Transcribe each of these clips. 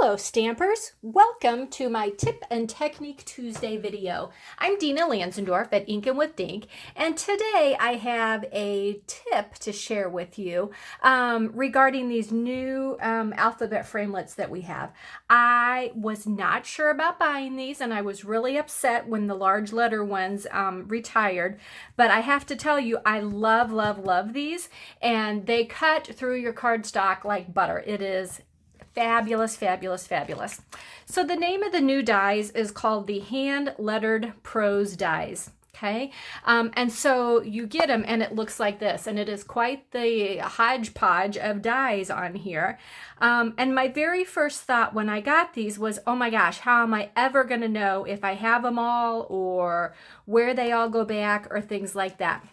Hello Stampers, welcome to my Tip and Technique Tuesday video. I'm Dina Lanzendorf at Inkin' with Dink, and today I have a tip to share with you regarding these new alphabet framelits that we have. I was not sure about buying these, and I was really upset when the large letter ones retired, but I have to tell you, I love these, and they cut through your cardstock like butter. It is fabulous. So the name of the new dies is called the Hand Lettered Prose dies. Okay, and so you get them and it looks like this, and it is quite the hodgepodge of dies on here. And my very first thought when I got these was, oh my gosh, how am I ever going to know if I have them all or where they all go back or things like that?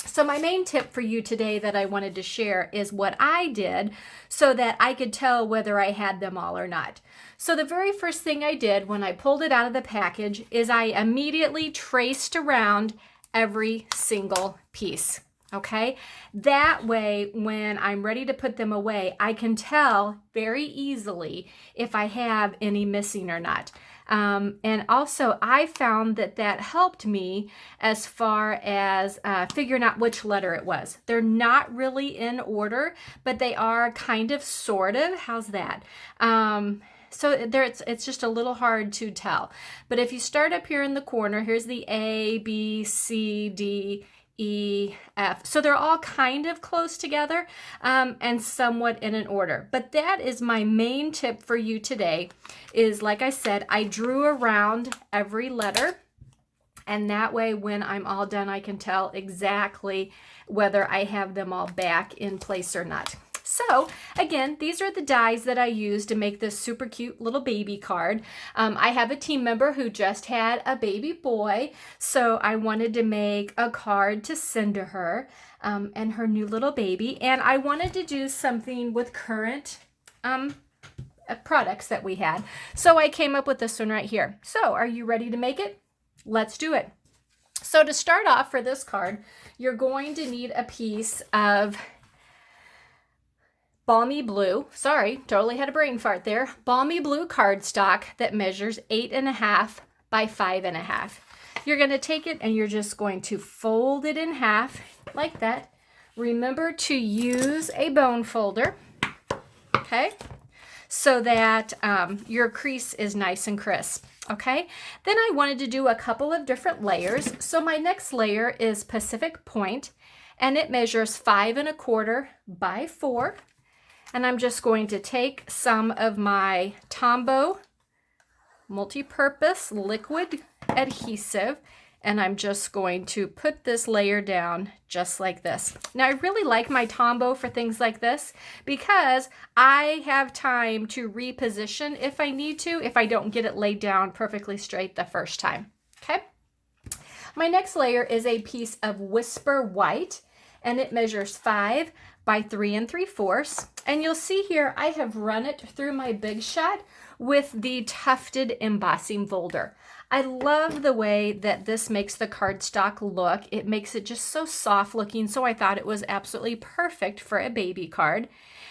So my main tip for you today that I wanted to share is what I did so that I could tell whether I had them all or not. So the very first thing I did when I pulled it out of the package is I immediately traced around every single piece. Okay, that way when I'm ready to put them away, I can tell very easily if I have any missing or not. And also I found that that helped me as far as figuring out which letter it was. They're not really in order, but they are kind of, sort of. How's that? So there, it's just a little hard to tell. But if you start up here in the corner, here's the A, B, C, D, E, F. So they're all kind of close together and somewhat in an order. But that is my main tip for you today is, like I said, I drew around every letter. And that way, when I'm all done, I can tell exactly whether I have them all back in place or not. So again, these are the dies that I used to make this super cute little baby card. I have a team member who just had a baby boy, so I wanted to make a card to send to her and her new little baby. And I wanted to do something with current products that we had. So I came up with this one right here. So are you ready to make it? Let's do it. So to start off for this card, you're going to need a piece of balmy blue, sorry, totally had a brain fart there, balmy blue cardstock that measures 8.5 by 5.5. You're going to take it and you're just going to fold it in half like that. Remember to use a bone folder, okay, so that your crease is nice and crisp. Okay, then I wanted to do a couple of different layers. So my next layer is Pacific Point, and it measures 5.25 by 4. And I'm just going to take some of my Tombow multi-purpose liquid adhesive, and I'm just going to put this layer down just like this. Now I really like my Tombow for things like this because I have time to reposition if I need to, if I don't get it laid down perfectly straight the first time. Okay. My next layer is a piece of Whisper White, and it measures 5 by 3 3/4. And you'll see here, I have run it through my Big Shot with the tufted embossing folder. I love the way that this makes the cardstock look. It makes it just so soft looking, so I thought it was absolutely perfect for a baby card.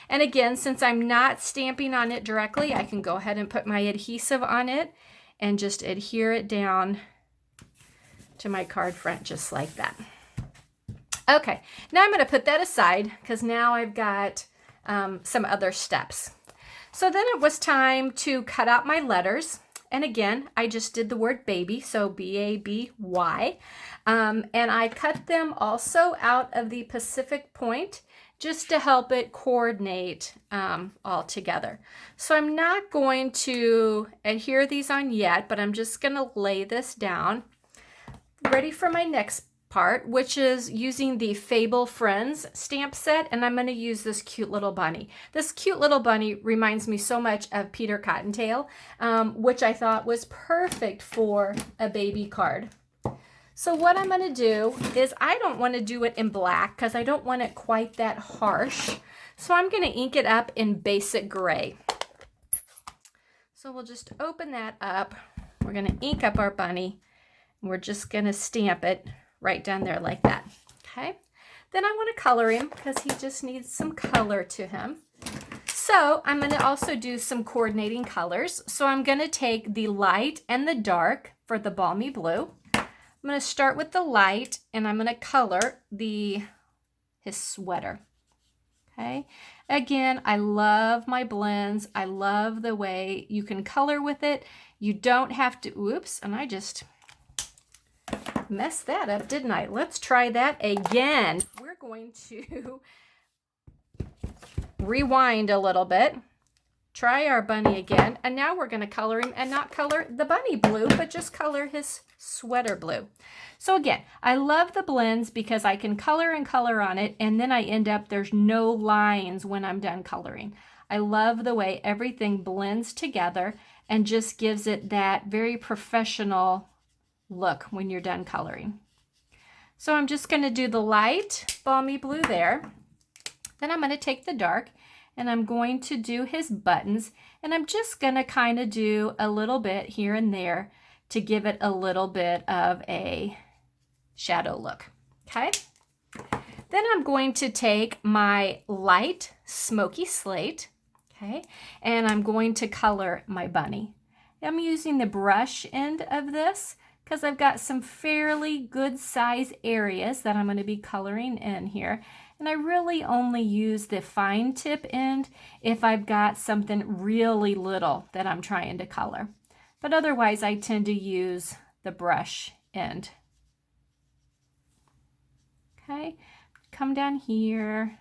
And again, since I'm not stamping on it directly, I can go ahead and put my adhesive on it and just adhere it down to my card front just like that. Okay, now I'm going to put that aside because now I've got some other steps. So then it was time to cut out my letters. And again, I just did the word baby, so B-A-B-Y. And I cut them also out of the Pacific Point just to help it coordinate all together. So I'm not going to adhere these on yet, but I'm just going to lay this down. Ready for my next part, which is using the Fable Friends stamp set, and I'm going to use this cute little bunny. This cute little bunny reminds me so much of Peter Cottontail, which I thought was perfect for a baby card. So what I'm going to do is, I don't want to do it in black because I don't want it quite that harsh. So I'm going to ink it up in basic gray. So we'll just open that up. We're going to ink up our bunny. And we're just going to stamp it right down there like that. Okay. Then I want to color him because he just needs some color to him. So I'm going to also do some coordinating colors. So I'm going to take the light and the dark for the balmy blue. I'm going to start with the light, and I'm going to color his sweater. Okay. Again, I love my blends. I love the way you can color with it. You don't have to, oops, and I just messed that up, didn't I? Let's try that again. We're going to rewind a little bit, try our bunny again, and now we're going to color him and not color the bunny blue, but just color his sweater blue. So again, I love the blends because I can color and color on it, and then I end up, there's no lines when I'm done coloring. I love the way everything blends together and just gives it that very professional look when you're done coloring. So I'm just going to do the light balmy blue there. Then I'm going to take the dark, and I'm going to do his buttons, and I'm just going to kind of do a little bit here and there to give it a little bit of a shadow look. Okay. Then I'm going to take my light smoky slate, okay, and I'm going to color my bunny. I'm using the brush end of this because I've got some fairly good size areas that I'm going to be coloring in here. And I really only use the fine tip end if I've got something really little that I'm trying to color. But otherwise, I tend to use the brush end. Okay, come down here,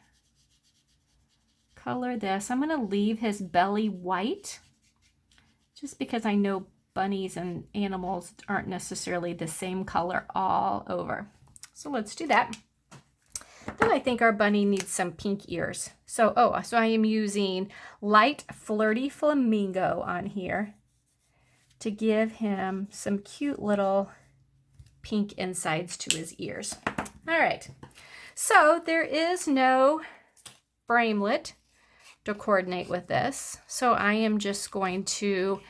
color this. I'm going to leave his belly white just because I know bunnies and animals aren't necessarily the same color all over. So let's do that. Then I think our bunny needs some pink ears. So I am using light flirty flamingo on here to give him some cute little pink insides to his ears. All right, so there is no framelit to coordinate with this. So I am just going to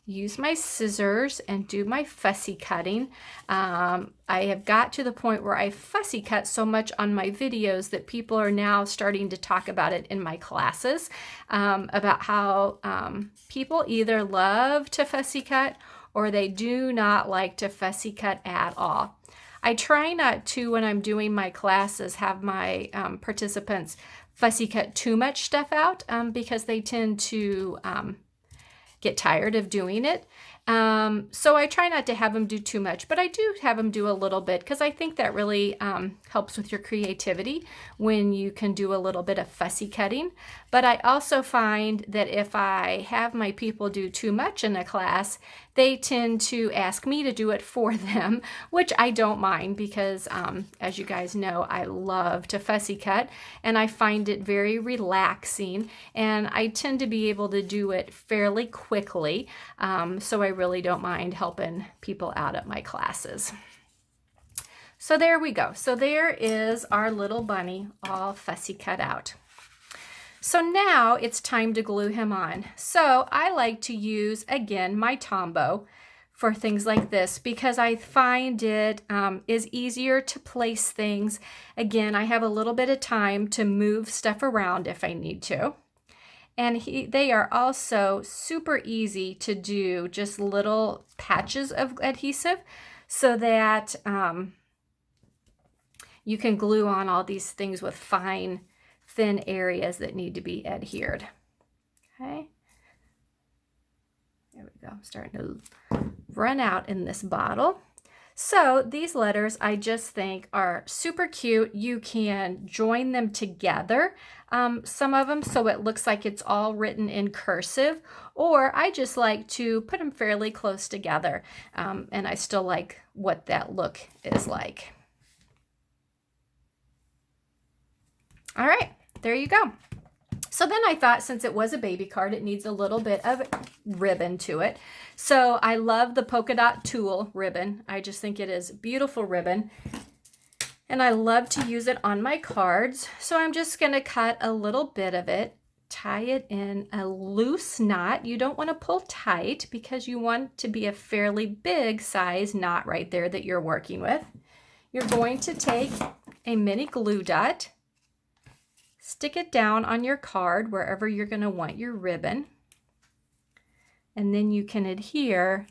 use my scissors and do my fussy cutting. I have got to the point where I fussy cut so much on my videos that people are now starting to talk about it in my classes, about how people either love to fussy cut or they do not like to fussy cut at all. I try not to, when I'm doing my classes, have my participants fussy cut too much stuff out because they tend to get tired of doing it. So I try not to have them do too much, but I do have them do a little bit because I think that really helps with your creativity when you can do a little bit of fussy cutting. But I also find that if I have my people do too much in a class, they tend to ask me to do it for them, which I don't mind because, as you guys know, I love to fussy cut and I find it very relaxing, and I tend to be able to do it fairly quickly. So I really don't mind helping people out at my classes. So there we go. So there is our little bunny all fussy cut out. So now it's time to glue him on. So I like to use, again, my Tombow for things like this because I find it is easier to place things. Again, I have a little bit of time to move stuff around if I need to. And they are also super easy to do, just little patches of adhesive so that you can glue on all these things with fine, thin areas that need to be adhered. Okay. There we go. I'm starting to run out in this bottle. So these letters I just think are super cute. You can join them together, some of them, so it looks like it's all written in cursive, or I just like to put them fairly close together, and I still like what that look is like. All right, there you go. So then I thought, since it was a baby card, it needs a little bit of ribbon to it. So I love the polka dot tulle ribbon. I just think it is beautiful ribbon. And I love to use it on my cards. So I'm just going to cut a little bit of it, tie it in a loose knot. You don't want to pull tight because you want to be a fairly big size knot right there that you're working with. You're going to take a mini glue dot, stick it down on your card wherever you're going to want your ribbon. And then you can adhere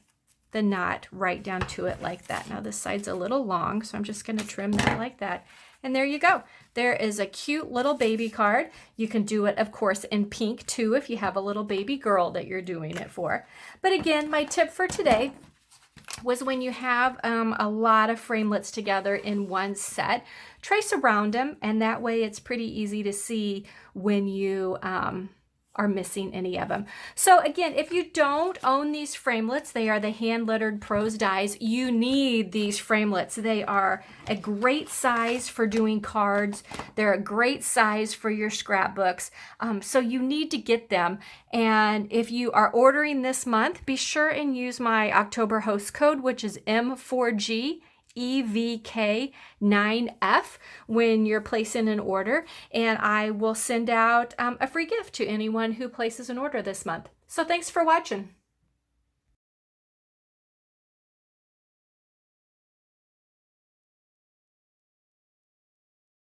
the knot right down to it like that. Now this side's a little long, so I'm just going to trim that like that. And there you go. There is a cute little baby card. You can do it, of course, in pink too if you have a little baby girl that you're doing it for. But again, my tip for today was when you have a lot of framelits together in one set, trace around them, and that way it's pretty easy to see when you are missing any of them. So again, if you don't own these framelits, they are the hand lettered Pros dies. You need these framelits. They are a great size for doing cards. They're a great size for your scrapbooks. So you need to get them. And if you are ordering this month, be sure and use my October host code, which is M4G. EVK9F when you're placing an order, and I will send out a free gift to anyone who places an order this month. So thanks for watching.